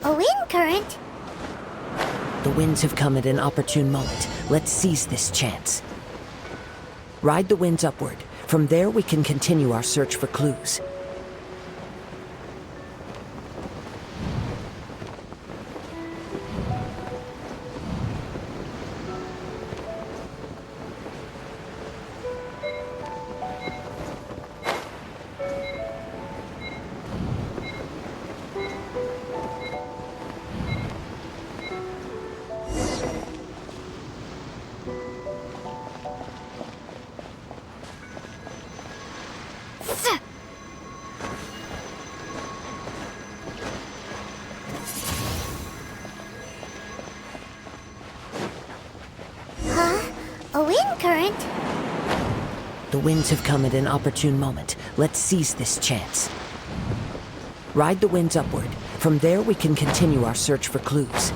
A wind current? The winds have come at an opportune moment. Let's seize this chance. Ride the winds upward. From there, we can continue our search for clues. A wind current? The winds have come at an opportune moment. Let's seize this chance. Ride the winds upward. From there, we can continue our search for clues.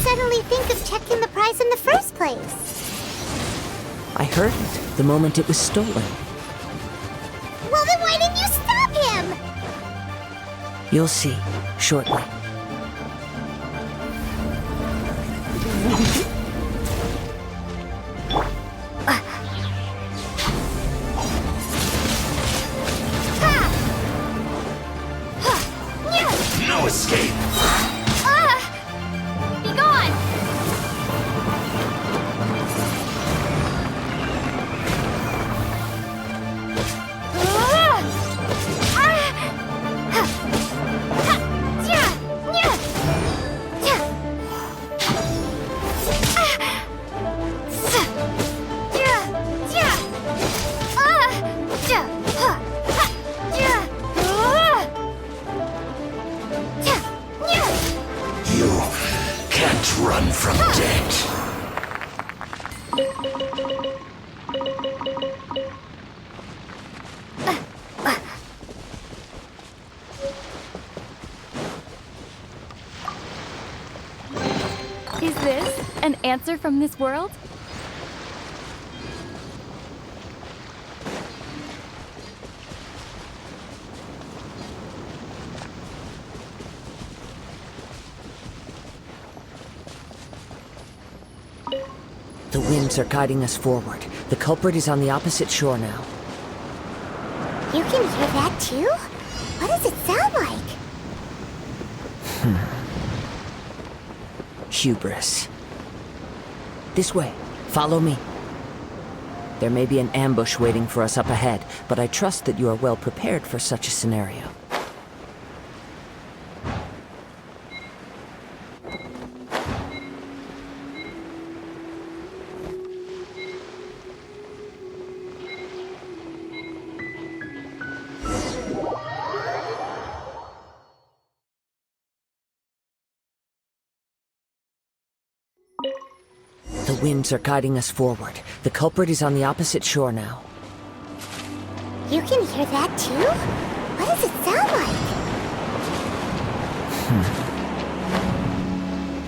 Suddenly think of checking the prize in the first place? I heard it the moment it was stolen. Well, then why didn't you stop him? You'll see, shortly. No escape! Run from death. Is this an answer from this world? The winds are guiding us forward. The culprit is on the opposite shore now. You can hear that too? What does it sound like? Hubris. This way. Follow me. There may be an ambush waiting for us up ahead, but I trust that you are well prepared for such a scenario. The winds are guiding us forward. The culprit is on the opposite shore now. You can hear that too? What does it sound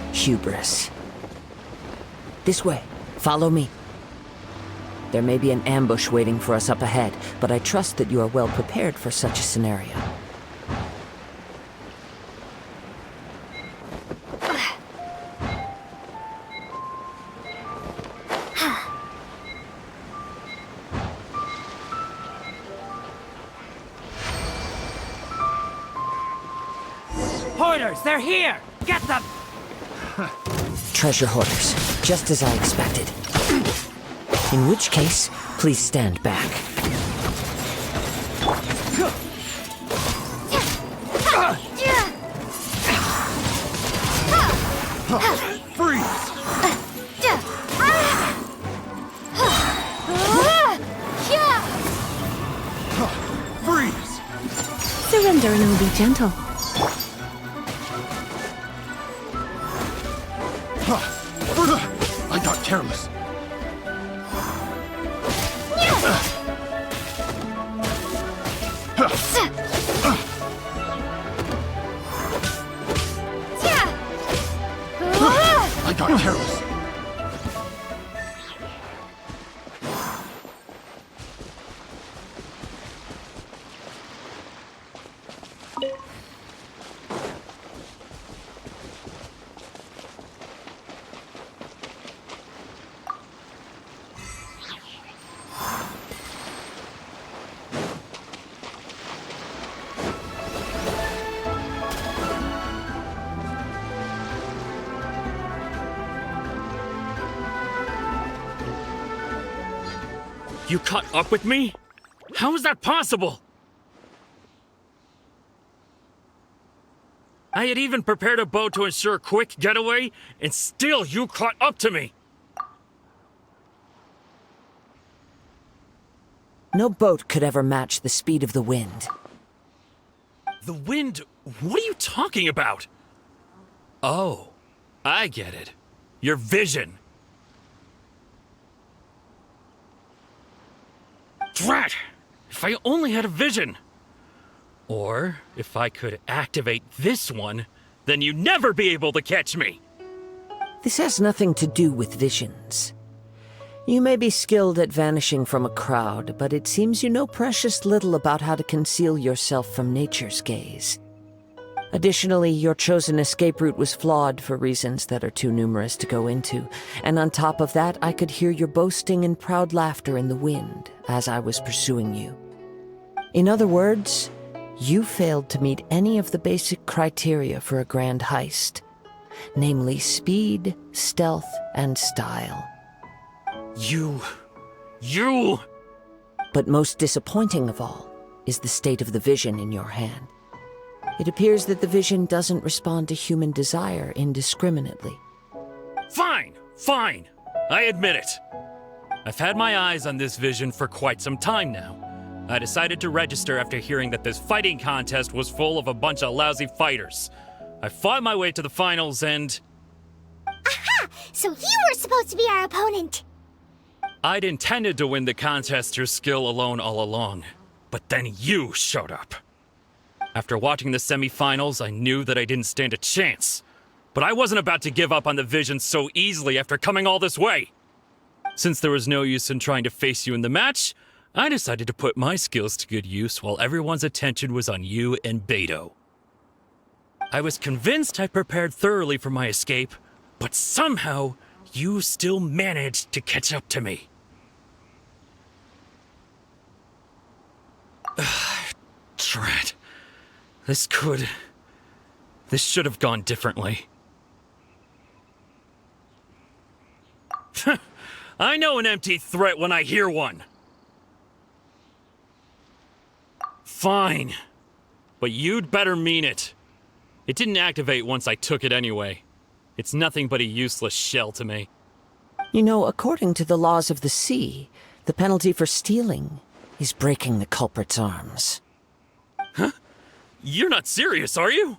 like? Hubris. This way. Follow me. There may be an ambush waiting for us up ahead, but I trust that you are well prepared for such a scenario. Hoarders, they're here! Get them! Treasure hoarders, just as I expected. In which case, please stand back. Freeze! Freeze! gentle. I got careless. I got careless. You caught up with me? How is that possible? I had even prepared a boat to ensure a quick getaway, and still you caught up to me! No boat could ever match the speed of the wind. The wind? What are you talking about? Oh, I get it. Your vision. Drat! If I only had a vision! Or, if I could activate this one, then you'd never be able to catch me! This has nothing to do with visions. You may be skilled at vanishing from a crowd, but it seems you know precious little about how to conceal yourself from nature's gaze. Additionally, your chosen escape route was flawed for reasons that are too numerous to go into, and on top of that, I could hear your boasting and proud laughter in the wind as I was pursuing you. In other words, you failed to meet any of the basic criteria for a grand heist, namely speed, stealth, and style. You... But most disappointing of all is the state of the vision in your hand. It appears that the vision doesn't respond to human desire indiscriminately. Fine! I admit it. I've had my eyes on this vision for quite some time now. I decided to register after hearing that this fighting contest was full of a bunch of lousy fighters. I fought my way to the finals and... Aha! So you were supposed to be our opponent! I'd intended to win the contest through skill alone all along, but then you showed up. After watching the semifinals, I knew that I didn't stand a chance. But I wasn't about to give up on the vision so easily after coming all this way. Since there was no use in trying to face you in the match, I decided to put my skills to good use while everyone's attention was on you and Beto. I was convinced I prepared thoroughly for my escape, but somehow you still managed to catch up to me. Drat. This should have gone differently. I know an empty threat when I hear one. Fine. But you'd better mean it. It didn't activate once I took it anyway. It's nothing but a useless shell to me. You know, according to the laws of the sea, the penalty for stealing is breaking the culprit's arms. Huh? You're not serious, are you?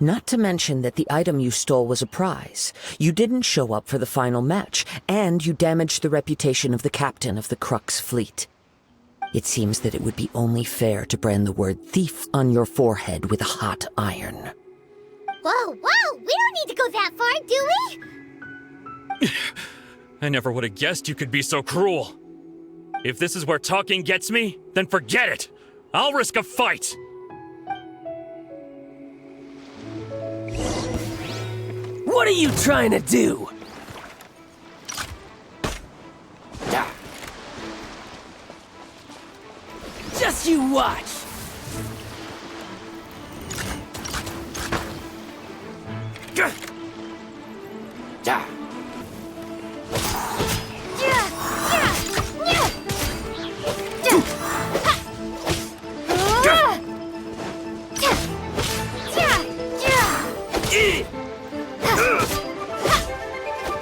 Not to mention that the item you stole was a prize. You didn't show up for the final match, and you damaged the reputation of the captain of the Crux fleet. It seems that it would be only fair to brand the word thief on your forehead with a hot iron. Whoa, we don't need to go that far, do we? I never would have guessed you could be so cruel. If this is where talking gets me, then forget it. I'll risk a fight. What are you trying to do? Just you watch!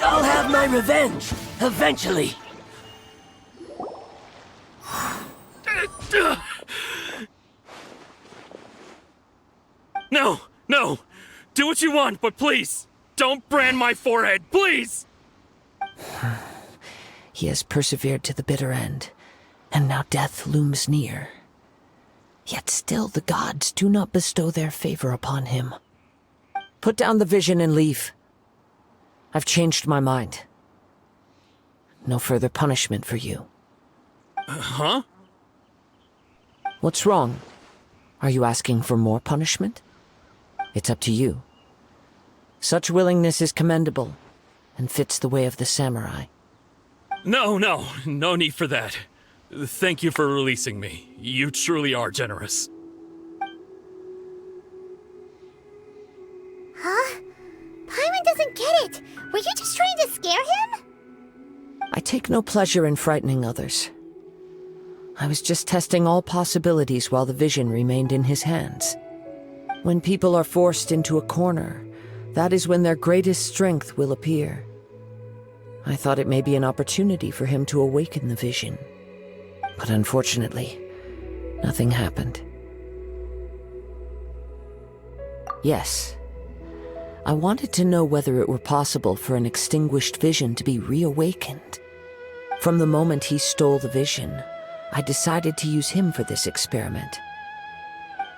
I'll have my revenge, eventually. No, no! Do what you want, but please, don't brand my forehead, please! He has persevered to the bitter end, and now death looms near. Yet still the gods do not bestow their favor upon him. Put down the vision and leave. I've changed my mind. No further punishment for you. Huh? What's wrong? Are you asking for more punishment? It's up to you. Such willingness is commendable, and fits the way of the samurai. No need for that. Thank you for releasing me. You truly are generous. Huh? Paimon doesn't get it. Were you just trying to scare him? I take no pleasure in frightening others. I was just testing all possibilities while the vision remained in his hands. When people are forced into a corner, that is when their greatest strength will appear. I thought it may be an opportunity for him to awaken the vision. But unfortunately, nothing happened. Yes, I wanted to know whether it were possible for an extinguished vision to be reawakened. From the moment he stole the vision, I decided to use him for this experiment.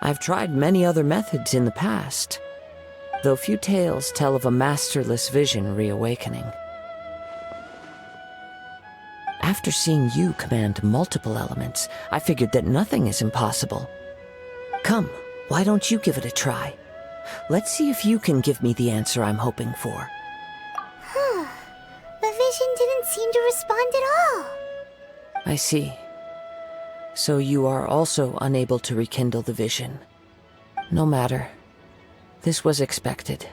I've tried many other methods in the past, though few tales tell of a masterless vision reawakening. After seeing you command multiple elements, I figured that nothing is impossible. Come, why don't you give it a try? Let's see if you can give me the answer I'm hoping for. The vision didn't seem to respond at all. I see. So you are also unable to rekindle the vision. No matter. This was expected.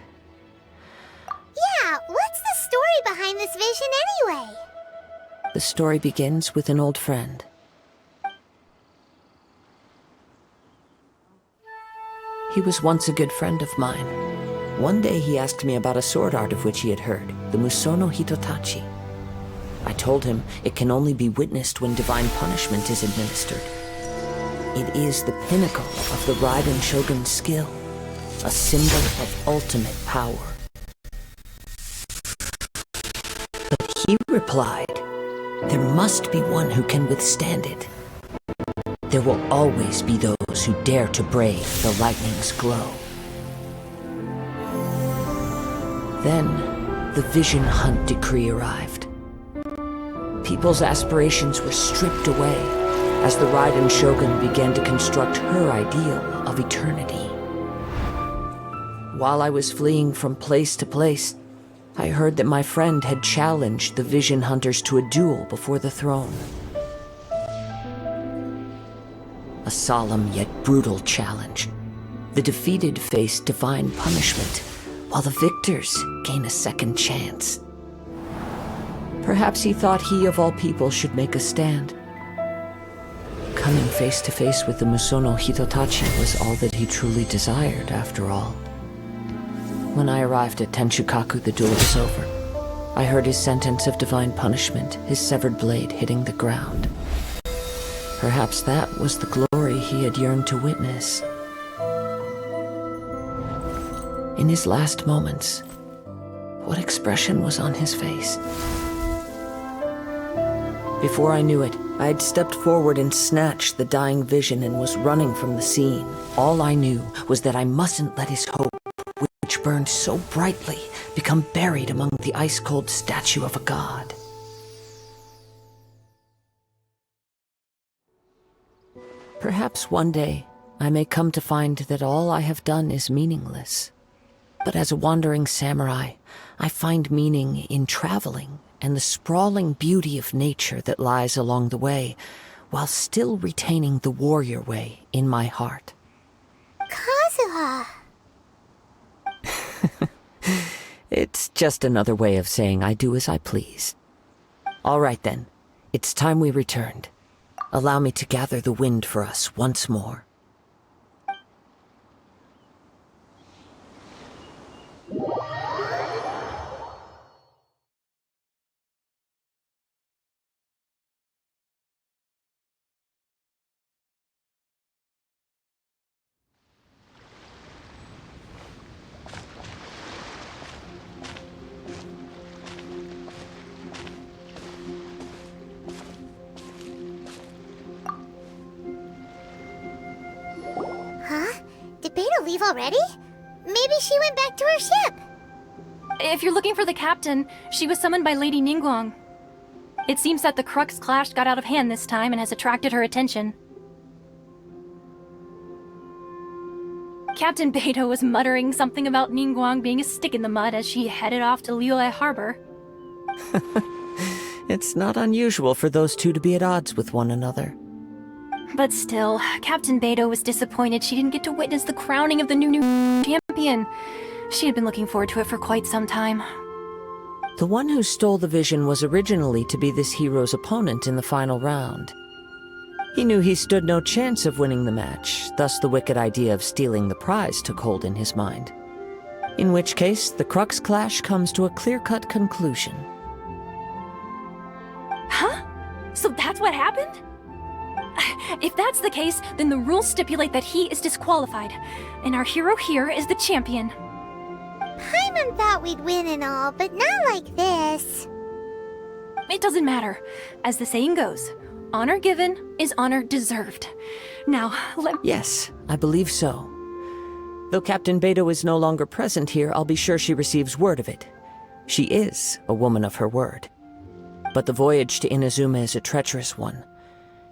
Yeah, what's the story behind this vision anyway? The story begins with an old friend. He was once a good friend of mine. One day he asked me about a sword art of which he had heard, the Musono Hitotachi. I told him it can only be witnessed when divine punishment is administered. It is the pinnacle of the Raiden Shogun's skill, a symbol of ultimate power. But he replied, there must be one who can withstand it. There will always be those who dare to brave the lightning's glow. Then, the Vision Hunt decree arrived. People's aspirations were stripped away as the Raiden Shogun began to construct her ideal of eternity. While I was fleeing from place to place, I heard that my friend had challenged the Vision Hunters to a duel before the throne. A solemn yet brutal challenge. The defeated face divine punishment, while the victors gain a second chance. Perhaps he thought he of all people should make a stand. Coming face to face with the Musono Hitotachi was all that he truly desired, after all. When I arrived at Tenshukaku, the duel was over. I heard his sentence of divine punishment, his severed blade hitting the ground. Perhaps that was the glory he had yearned to witness. In his last moments, what expression was on his face? Before I knew it, I had stepped forward and snatched the dying vision and was running from the scene. All I knew was that I mustn't let his hope, which burned so brightly, become buried among the ice-cold statue of a god. Perhaps one day, I may come to find that all I have done is meaningless. But as a wandering samurai, I find meaning in traveling and the sprawling beauty of nature that lies along the way, while still retaining the warrior way in my heart. Kazuha. It's just another way of saying I do as I please. All right then, it's time we returned. Allow me to gather the wind for us once more. leave already? Maybe she went back to her ship. If you're looking for the captain, she was summoned by Lady Ningguang. It seems that the Crux clash got out of hand this time and has attracted her attention. Captain Beidou was muttering something about Ningguang being a stick in the mud as she headed off to Liyue Harbor. It's not unusual for those two to be at odds with one another. But still, Captain Beidou was disappointed she didn't get to witness the crowning of the new champion. She had been looking forward to it for quite some time. The one who stole the vision was originally to be this hero's opponent in the final round. He knew he stood no chance of winning the match, thus the wicked idea of stealing the prize took hold in his mind. In which case, the Crux clash comes to a clear-cut conclusion. Huh? So that's what happened? If that's the case, then the rules stipulate that he is disqualified, and our hero here is the champion. Paimon thought we'd win and all, but not like this. It doesn't matter. As the saying goes, honor given is honor deserved. Now, Yes, I believe so. Though Captain Beidou is no longer present here, I'll be sure she receives word of it. She is a woman of her word. But the voyage to Inazuma is a treacherous one.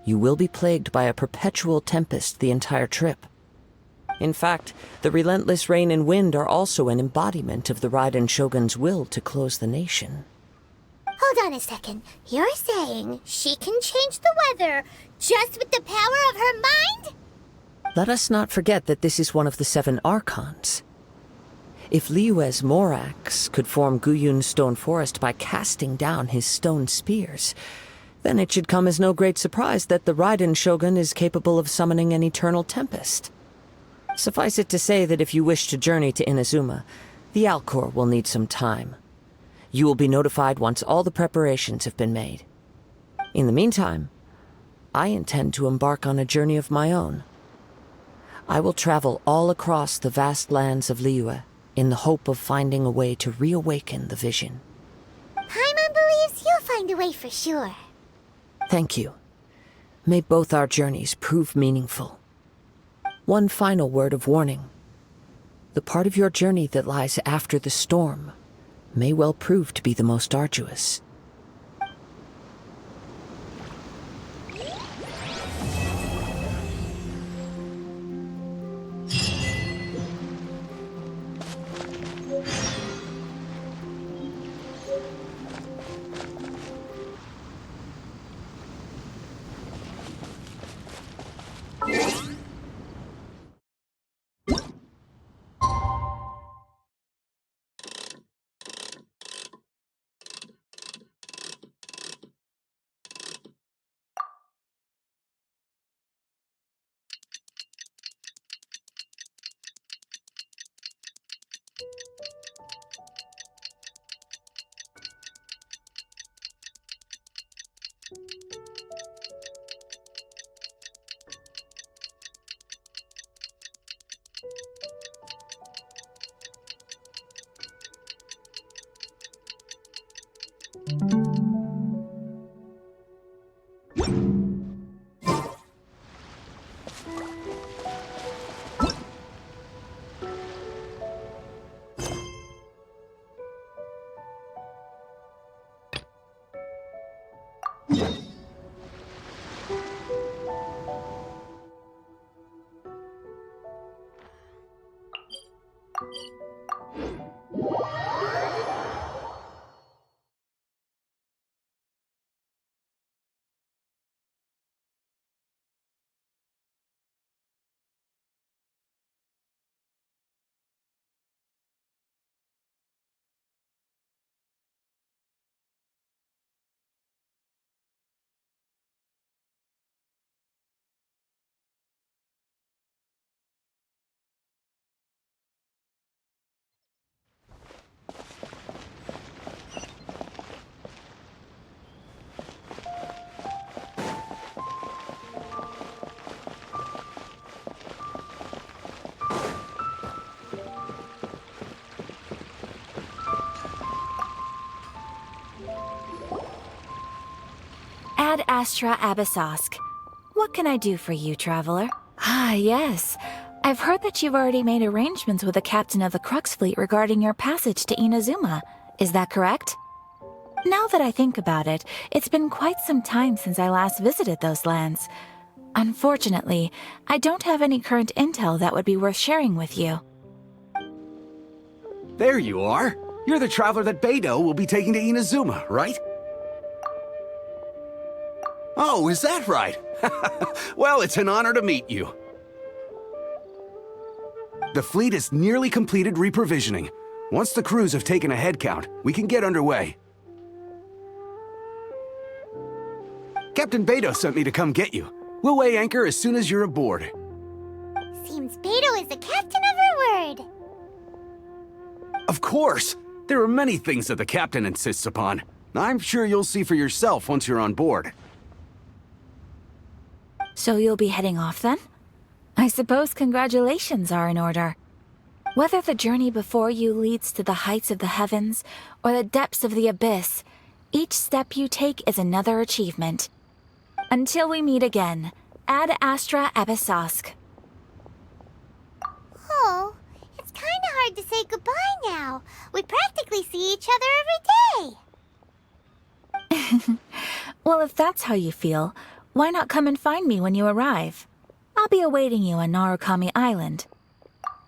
You will be plagued by a perpetual tempest the entire trip. In fact, the relentless rain and wind are also an embodiment of the Raiden Shogun's will to close the nation. Hold on a second. You're saying she can change the weather just with the power of her mind? Let us not forget that this is one of the 7 Archons. If Liyue's Morax could form Guyun's stone forest by casting down his stone spears, then it should come as no great surprise that the Raiden Shogun is capable of summoning an eternal tempest. Suffice it to say that if you wish to journey to Inazuma, the Alcor will need some time. You will be notified once all the preparations have been made. In the meantime, I intend to embark on a journey of my own. I will travel all across the vast lands of Liyue in the hope of finding a way to reawaken the vision. Paimon believes you'll find a way for sure. Thank you. May both our journeys prove meaningful. One final word of warning. The part of your journey that lies after the storm may well prove to be the most arduous. Ad Astra Abyssosk. What can I do for you, traveler? Ah, yes. I've heard that you've already made arrangements with the captain of the Crux fleet regarding your passage to Inazuma. Is that correct? Now that I think about it, it's been quite some time since I last visited those lands. Unfortunately, I don't have any current intel that would be worth sharing with you. There you are. You're the traveler that Beidou will be taking to Inazuma, right? Oh, is that right? Well, it's an honor to meet you. The fleet has nearly completed reprovisioning. Once the crews have taken a head count, we can get underway. Captain Beidou sent me to come get you. We'll weigh anchor as soon as you're aboard. Seems Beidou is the captain of her word. Of course! There are many things that the captain insists upon. I'm sure you'll see for yourself once you're on board. So you'll be heading off then? I suppose congratulations are in order. Whether the journey before you leads to the heights of the heavens or the depths of the abyss, each step you take is another achievement. Until we meet again, Ad Astra Abyssosque. Oh, it's kind of hard to say goodbye now. We practically see each other every day. Well, if that's how you feel, why not come and find me when you arrive? I'll be awaiting you on Narukami Island.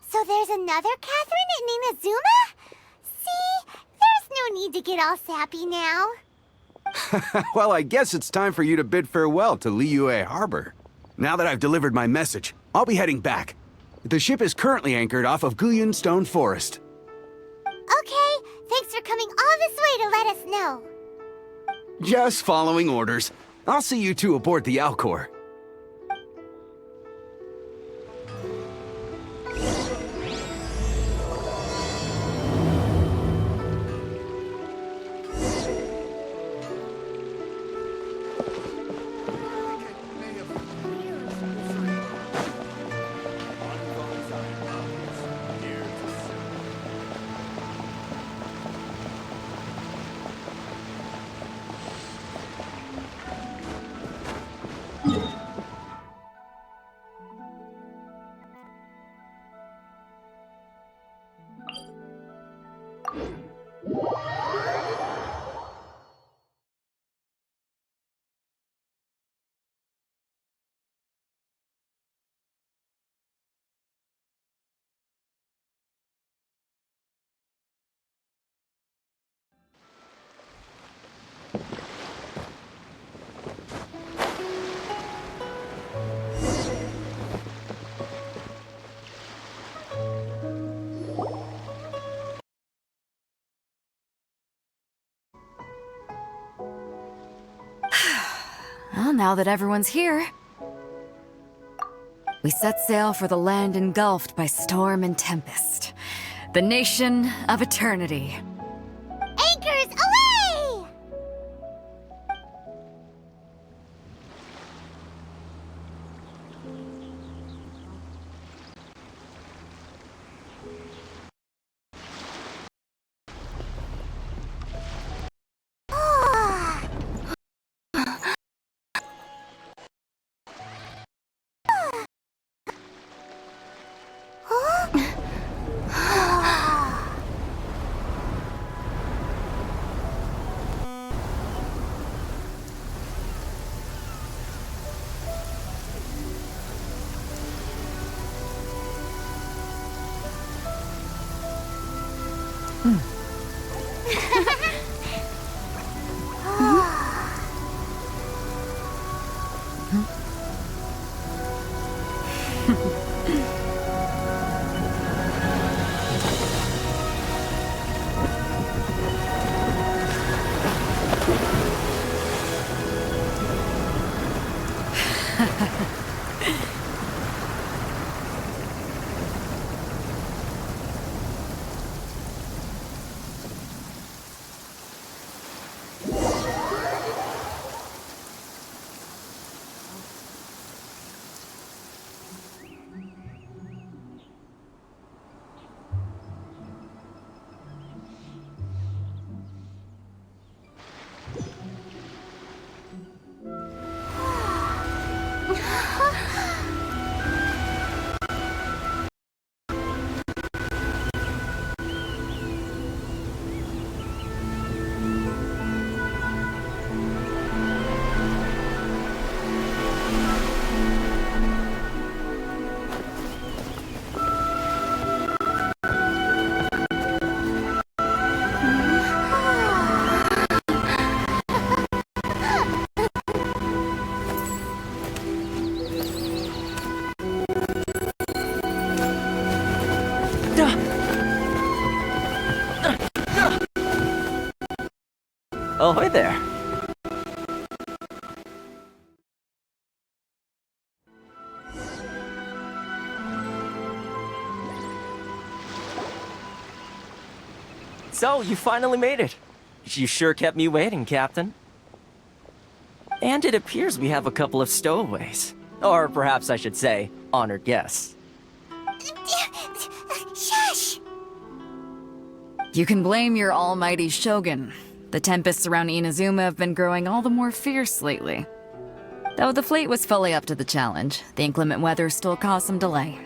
So there's another Catherine in Inazuma? See, there's no need to get all sappy now. Well, I guess it's time for you to bid farewell to Liyue Harbor. Now that I've delivered my message, I'll be heading back. The ship is currently anchored off of Guyun Stone Forest. Okay, thanks for coming all this way to let us know. Just following orders. I'll see you two aboard the Alcor. Well, now that everyone's here, we set sail for the land engulfed by storm and tempest. The nation of eternity. Anchors away! Oh, hi there. So, you finally made it. You sure kept me waiting, Captain. And it appears we have a couple of stowaways. Or perhaps I should say, honored guests. Shush! You can blame your almighty Shogun. The tempests around Inazuma have been growing all the more fierce lately. Though the fleet was fully up to the challenge, the inclement weather still caused some delay.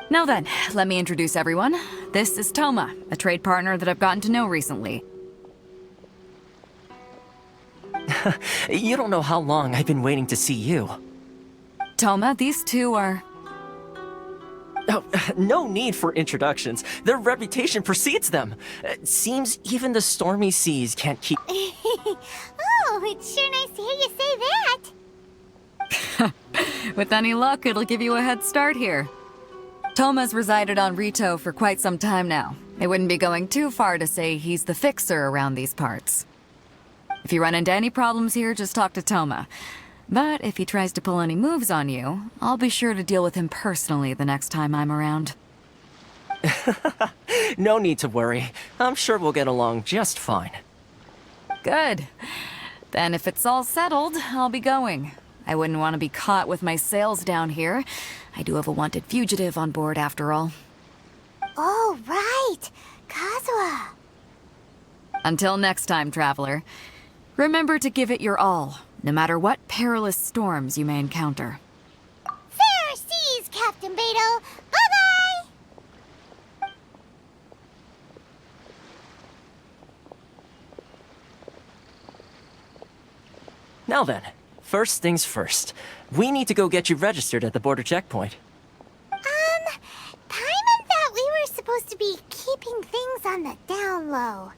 Now then, let me introduce everyone. This is Toma, a trade partner that I've gotten to know recently. You don't know how long I've been waiting to see you. Toma, these two are... Oh, no need for introductions. Their reputation precedes them. Seems even the stormy seas can't keep... Oh, it's sure nice to hear you say that. With any luck, it'll give you a head start here. Toma's resided on Rito for quite some time now. It wouldn't be going too far to say he's the fixer around these parts. If you run into any problems here, just talk to Toma. But if he tries to pull any moves on you, I'll be sure to deal with him personally the next time I'm around. No need to worry. I'm sure we'll get along just fine. Good. Then if it's all settled, I'll be going. I wouldn't want to be caught with my sails down here. I do have a wanted fugitive on board after all. Oh, right. Kazuha. Until next time, traveler. Remember to give it your all, no matter what perilous storms you may encounter. Fair seas, Captain Beto. Bye-bye! Now then, first things first. We need to go get you registered at the border checkpoint. Paimon thought we were supposed to be keeping things on the down low.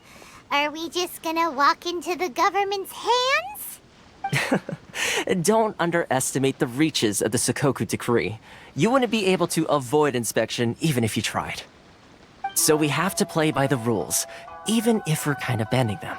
Are we just gonna walk into the government's hands? Don't underestimate the reaches of the Sakoku Decree. You wouldn't be able to avoid inspection even if you tried. So we have to play by the rules, even if we're kind of bending them.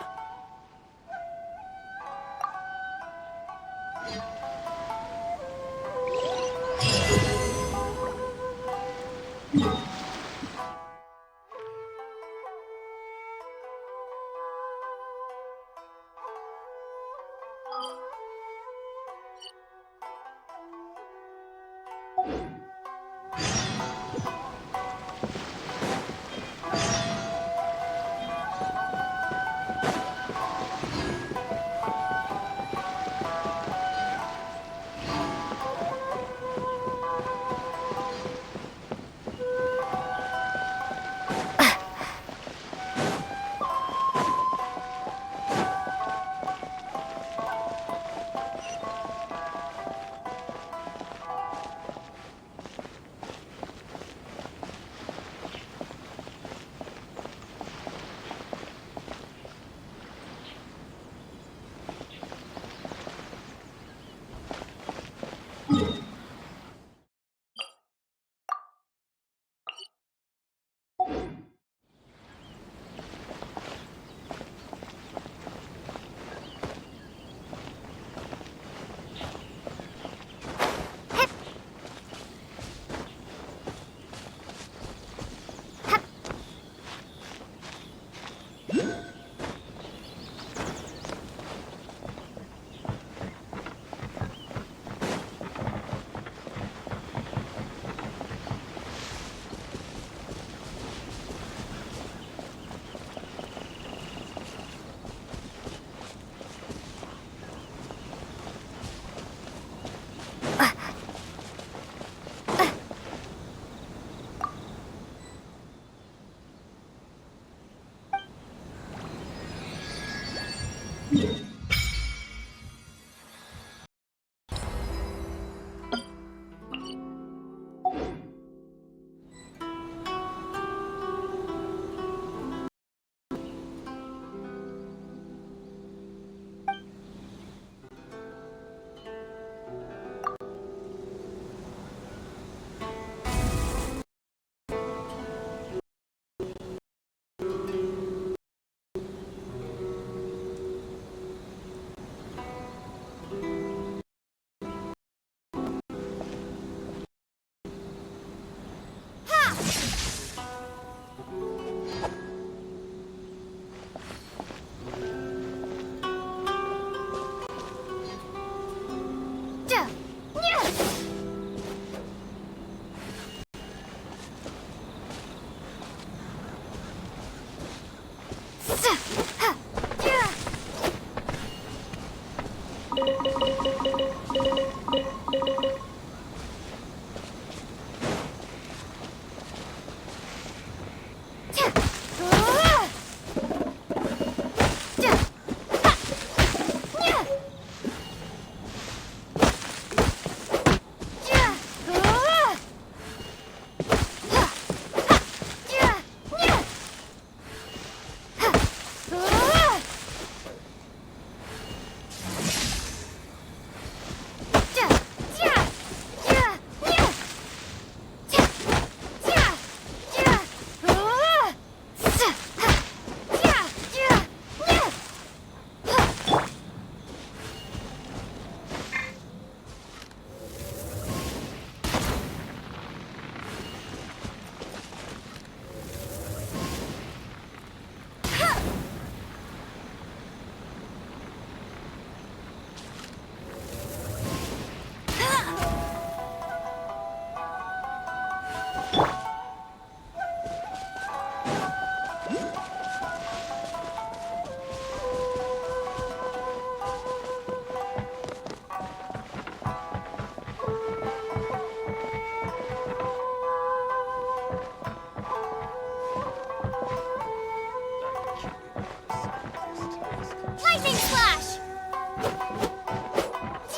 Lightning Slash!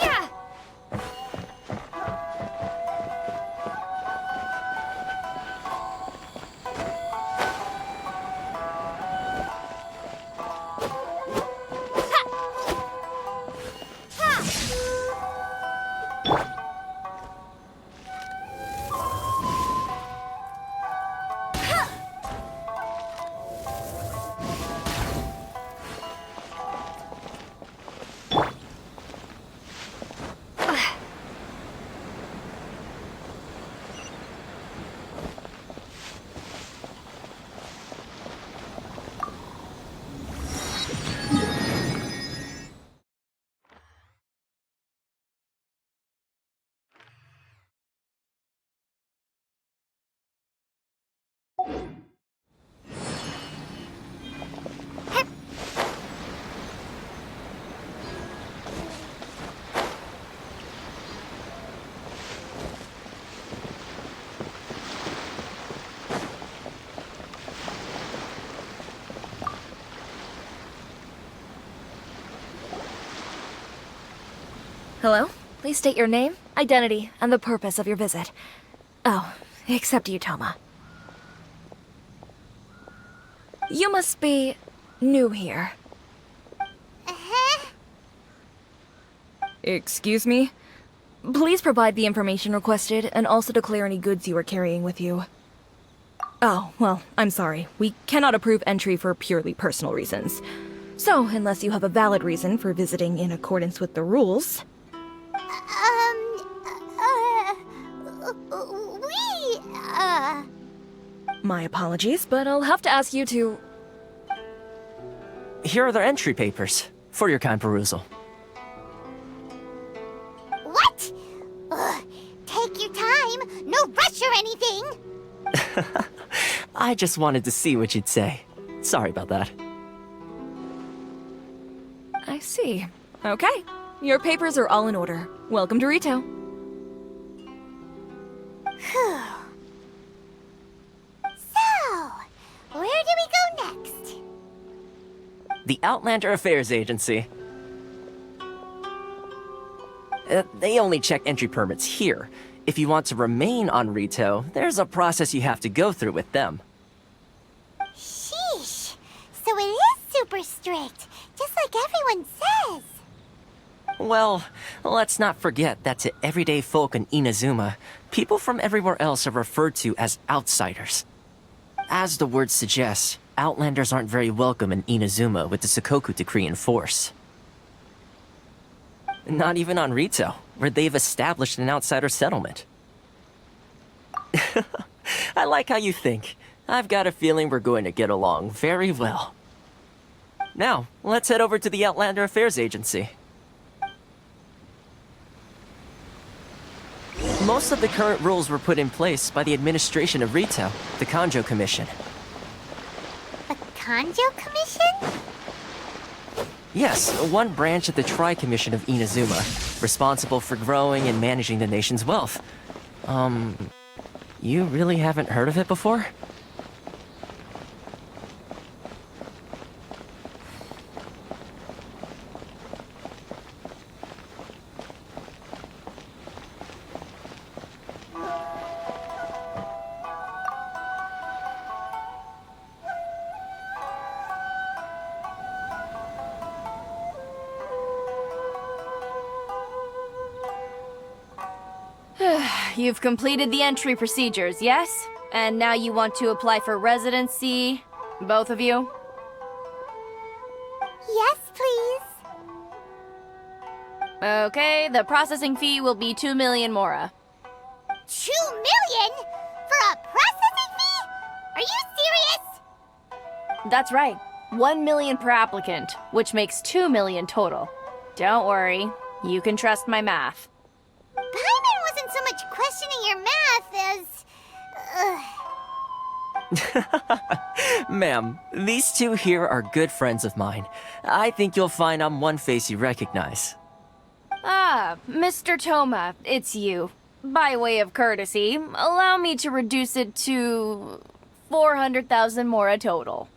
Yeah! Hello? Please state your name, identity, and the purpose of your visit. Oh, except you, Toma. You must be new here. Excuse me? Please provide the information requested and also declare any goods you are carrying with you. Oh, well, I'm sorry. We cannot approve entry for purely personal reasons. So, unless you have a valid reason for visiting in accordance with the rules... My apologies, but I'll have to ask you to... Here are their entry papers, for your kind perusal. What? Ugh, take your time. No rush or anything. I just wanted to see what you'd say. Sorry about that. I see. Okay. Your papers are all in order. Welcome to Rito. Phew. So, where do we go next? The Outlander Affairs Agency. They only check entry permits here. If you want to remain on Rito, there's a process you have to go through with them. Sheesh. So it is super strict, just like everyone says. Well, let's not forget that to everyday folk in Inazuma, people from everywhere else are referred to as outsiders. As the word suggests, Outlanders aren't very welcome in Inazuma with the Sakoku Decree in force. Not even on Rito, where they've established an outsider settlement. I like how you think. I've got a feeling we're going to get along very well. Now, let's head over to the Outlander Affairs Agency. Most of the current rules were put in place by the administration of Rito, the Kanjo Commission. The Kanjo Commission? Yes, one branch of the Tri-Commission of Inazuma, responsible for growing and managing the nation's wealth. You really haven't heard of it before? You've completed the entry procedures, yes? And now you want to apply for residency? Both of you? Yes, please. Okay, the processing fee will be 2 million mora. 2 million? For a processing fee? Are you serious? That's right. 1 million per applicant, which makes 2 million total. Don't worry, you can trust my math. Paimon wasn't so much questioning your math as... Ma'am, these two here are good friends of mine. I think you'll find I'm one face you recognize. Ah, Mr. Toma, it's you. By way of courtesy, allow me to reduce it to 400,000 mora total.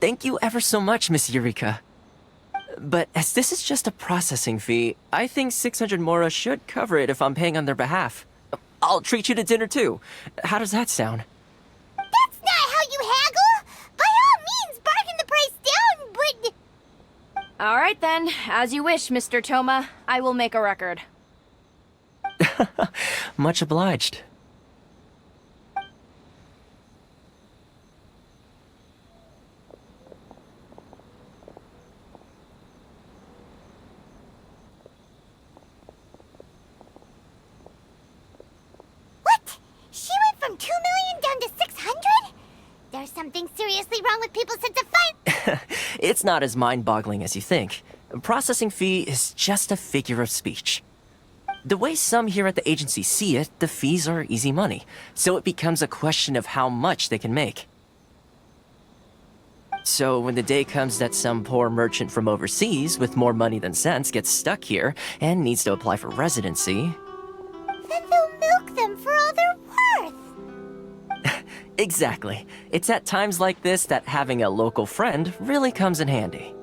Thank you ever so much, Miss Eureka. But as this is just a processing fee, I think 600 mora should cover it if I'm paying on their behalf. I'll treat you to dinner too. How does that sound? That's not how you haggle! By all means, bargain the price down, but... Alright then, as you wish, Mr. Toma. I will make a record. Much obliged. What? She went from 2 million down to 600? There's something seriously wrong with people's sense of fun. It's not as mind-boggling as you think. A processing fee is just a figure of speech. The way some here at the agency see it, the fees are easy money, so it becomes a question of how much they can make. So when the day comes that some poor merchant from overseas with more money than sense gets stuck here and needs to apply for residency... Then they'll milk them for all they're worth. Exactly. It's at times like this that having a local friend really comes in handy.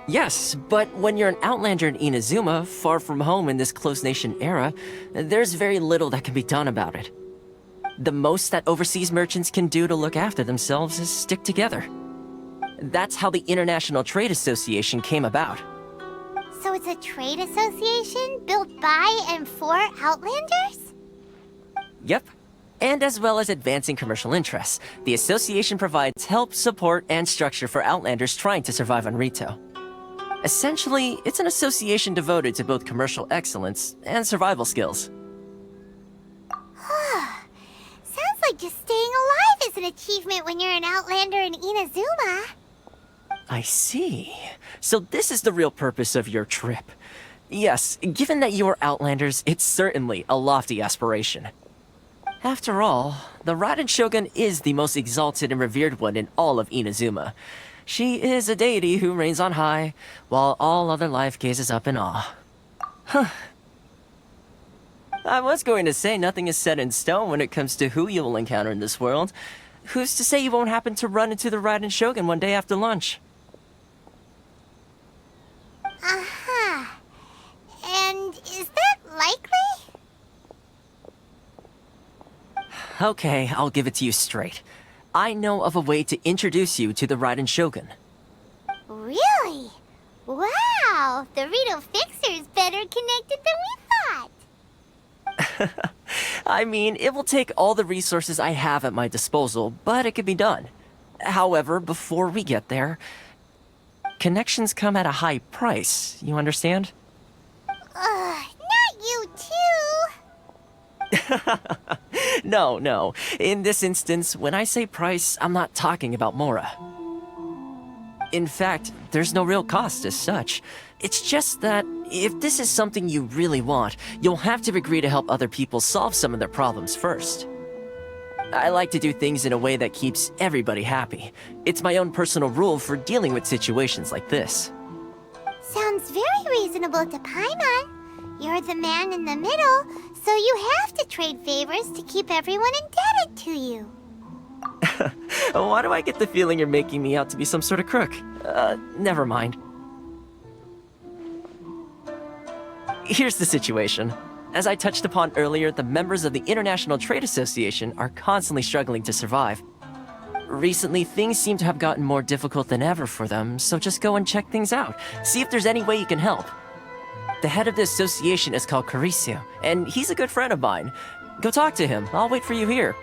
Yes, but when you're an outlander in Inazuma, far from home in this close nation era, there's very little that can be done about it. The most that overseas merchants can do to look after themselves is stick together. That's how the International Trade Association came about. So it's a trade association built by and for Outlanders? Yep. And as well as advancing commercial interests, the association provides help, support, and structure for Outlanders trying to survive on Rito. Essentially, it's an association devoted to both commercial excellence and survival skills. Sounds like just staying alive is an achievement when you're an Outlander in Inazuma. I see. So this is the real purpose of your trip. Yes, given that you are Outlanders, it's certainly a lofty aspiration. After all, the Raiden Shogun is the most exalted and revered one in all of Inazuma. She is a deity who reigns on high, while all other life gazes up in awe. Huh. I was going to say nothing is set in stone when it comes to who you will encounter in this world. Who's to say you won't happen to run into the Raiden Shogun one day after lunch? Uh-huh. And is that likely? Okay, I'll give it to you straight. I know of a way to introduce you to the Raiden Shogun. Really? Wow! The Rito Fixer's better connected than we thought. I mean, it will take all the resources I have at my disposal, but it could be done. However, before we get there, connections come at a high price, you understand? Not you too. No. In this instance, when I say price, I'm not talking about Mora. In fact, there's no real cost as such. It's just that, if this is something you really want, you'll have to agree to help other people solve some of their problems first. I like to do things in a way that keeps everybody happy. It's my own personal rule for dealing with situations like this. Sounds very reasonable to Paimon. You're the man in the middle, so you have to trade favors to keep everyone indebted to you. Why do I get the feeling you're making me out to be some sort of crook? Never mind. Here's the situation. As I touched upon earlier, the members of the International Trade Association are constantly struggling to survive. Recently, things seem to have gotten more difficult than ever for them, so just go and check things out. See if there's any way you can help. The head of the association is called Caricio, and he's a good friend of mine. Go talk to him. I'll wait for you here.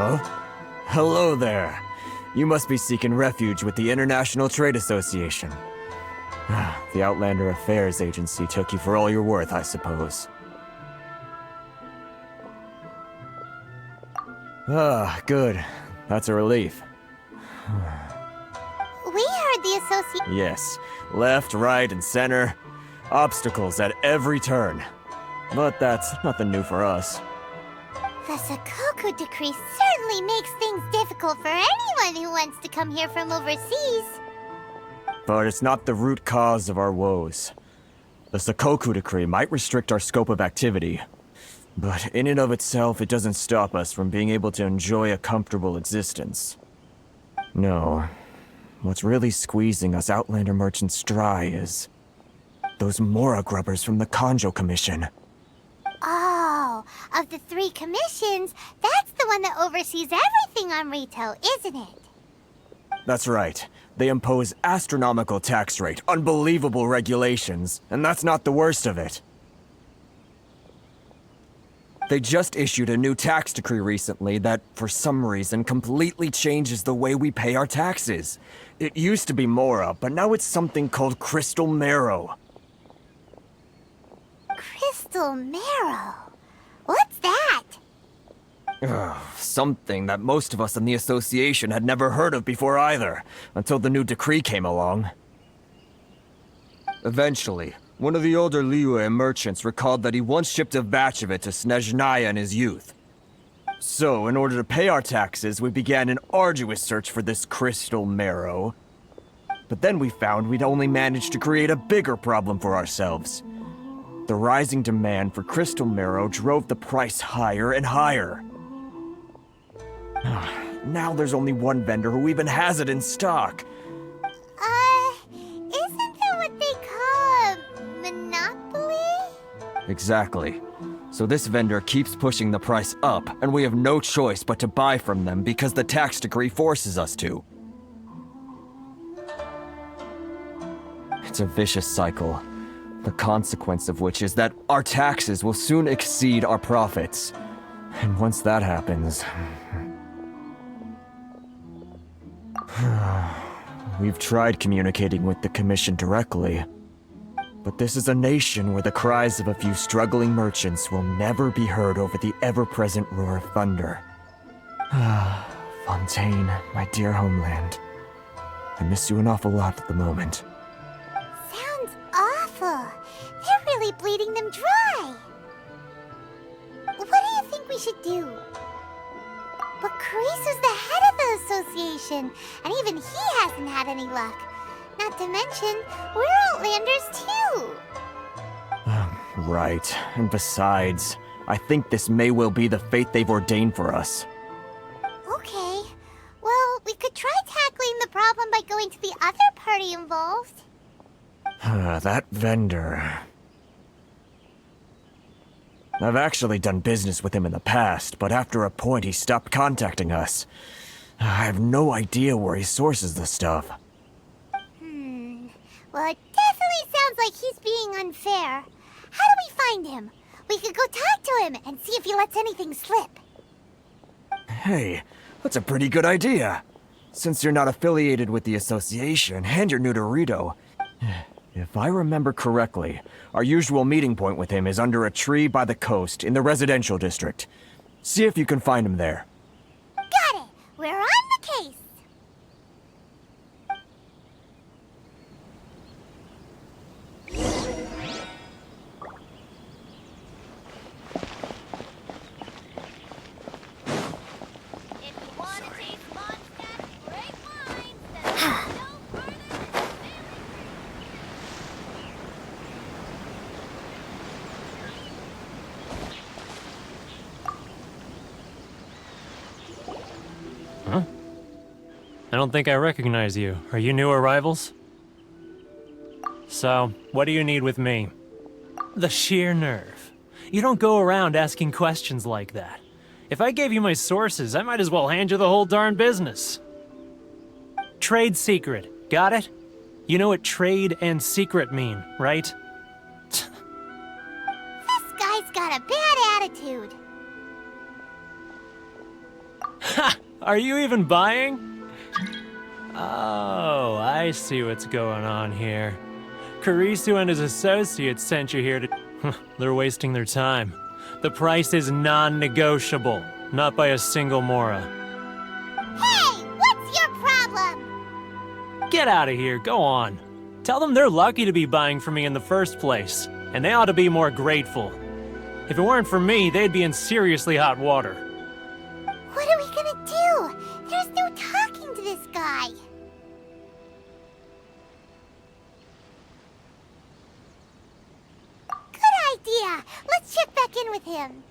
Oh? Hello there. You must be seeking refuge with the International Trade Association. The Outlander Affairs Agency took you for all you're worth, I suppose. Ah, good. That's a relief. We heard the association. Yes. Left, right, and center. Obstacles at every turn. But that's nothing new for us. The Sakoku Decree certainly makes things difficult for anyone who wants to come here from overseas. But it's not the root cause of our woes. The Sakoku Decree might restrict our scope of activity, but in and of itself, it doesn't stop us from being able to enjoy a comfortable existence. No. What's really squeezing us Outlander merchants dry is those Mora grubbers from the Kanjo Commission. Oh, of the 3 commissions, that's the one that oversees everything on retail, isn't it? That's right. They impose astronomical tax rate, unbelievable regulations, and that's not the worst of it. They just issued a new tax decree recently that, for some reason, completely changes the way we pay our taxes. It used to be Mora, but now it's something called Crystal Marrow. Crystal Marrow? What's that? Something that most of us in the association had never heard of before either, until the new decree came along. Eventually, One of the older Liyue merchants recalled that he once shipped a batch of it to Snezhnaya in his youth. So, in order to pay our taxes, we began an arduous search for this crystal marrow. But then we found we'd only managed to create a bigger problem for ourselves. The rising demand for crystal marrow drove the price higher and higher. Now there's only one vendor who even has it in stock. Isn't that what they call a monopoly? Exactly. So this vendor keeps pushing the price up, and we have no choice but to buy from them because the tax decree forces us to. It's a vicious cycle, the consequence of which is that our taxes will soon exceed our profits. And once that happens... We've tried communicating with the Commission directly, but this is a nation where the cries of a few struggling merchants will never be heard over the ever-present roar of thunder. Fontaine, my dear homeland. I miss you an awful lot at the moment. Sounds awful. They're really bleeding them dry. What do you think we should do? But Carice is the head of the association, and even he hasn't had any luck. Not to mention, we're Outlanders too. Right. And besides, I think this may well be the fate they've ordained for us. Okay. Well, we could try tackling the problem by going to the other party involved. That vendor... I've actually done business with him in the past, but after a point he stopped contacting us. I have no idea where he sources the stuff. Well, it definitely sounds like he's being unfair. How do we find him? We could go talk to him and see if he lets anything slip. Hey, that's a pretty good idea. Since you're not affiliated with the association and you're new to Rito, if I remember correctly, our usual meeting point with him is under a tree by the coast in the residential district. See if you can find him there. Got it! We're on the case! I don't think I recognize you. Are you new arrivals? So, what do you need with me? The sheer nerve. You don't go around asking questions like that. If I gave you my sources, I might as well hand you the whole darn business. Trade secret. Got it? You know what trade and secret mean, right? This guy's got a bad attitude. Ha! Are you even buying? Oh, I see what's going on here. Karisu and his associates sent you here to... They're wasting their time. The price is non-negotiable, not by a single Mora. Hey, what's your problem? Get out of here, go on. Tell them they're lucky to be buying from me in the first place, and they ought to be more grateful. If it weren't for me, they'd be in seriously hot water. What are we gonna do? There's no talking to this guy. Good idea. Let's check back in with him.